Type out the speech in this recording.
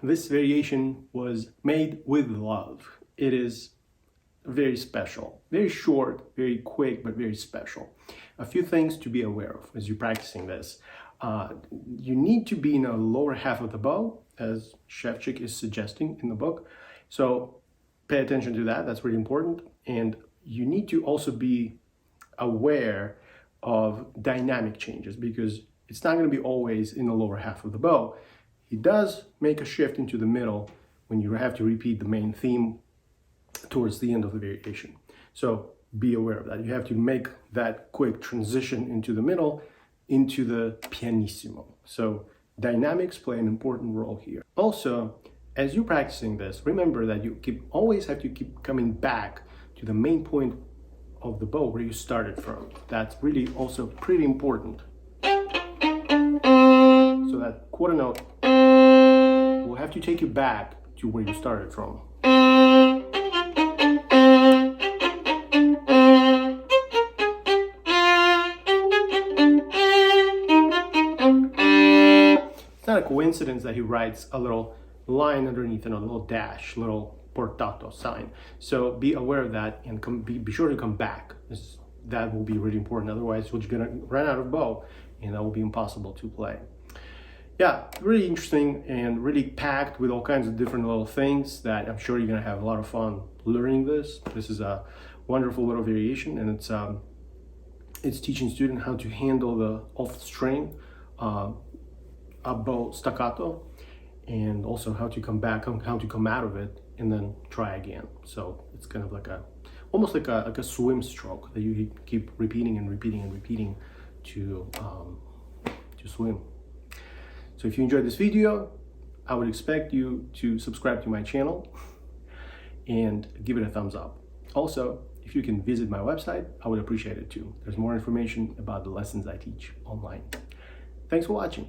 this variation was made with love. It is very special, very short, very quick, but very special. A few things to be aware of as you're practicing this. You need to be in the lower half of the bow, as Sevcik is suggesting in the book. So pay attention to that, that's really important. And you need to also be aware of dynamic changes, because it's not going to be always in the lower half of the bow. He does make a shift into the middle when you have to repeat the main theme towards the end of the variation. So be aware of that. You have to make that quick transition into the middle, into the pianissimo. So dynamics play an important role here. Also, as you're practicing this, remember that you always have to keep coming back to the main point of the bow where you started from. That's really also pretty important. So that quarter note will have to take you back to where you started from. It's not a coincidence that he writes a little line underneath and a little dash, little portato sign. So be aware of that and be sure to come back. That will be really important. Otherwise, you're gonna run out of bow and that will be impossible to play. Yeah, really interesting and really packed with all kinds of different little things that I'm sure you're gonna have a lot of fun learning this. This is a wonderful little variation, and it's teaching students how to handle the off string, a bow staccato, and also how to come back, how to come out of it, and then try again. So it's kind of like almost like a swim stroke that you keep repeating and repeating and repeating to swim. So if you enjoyed this video, I would expect you to subscribe to my channel and give it a thumbs up. Also, if you can visit my website, I would appreciate it too. There's more information about the lessons I teach online. Thanks for watching.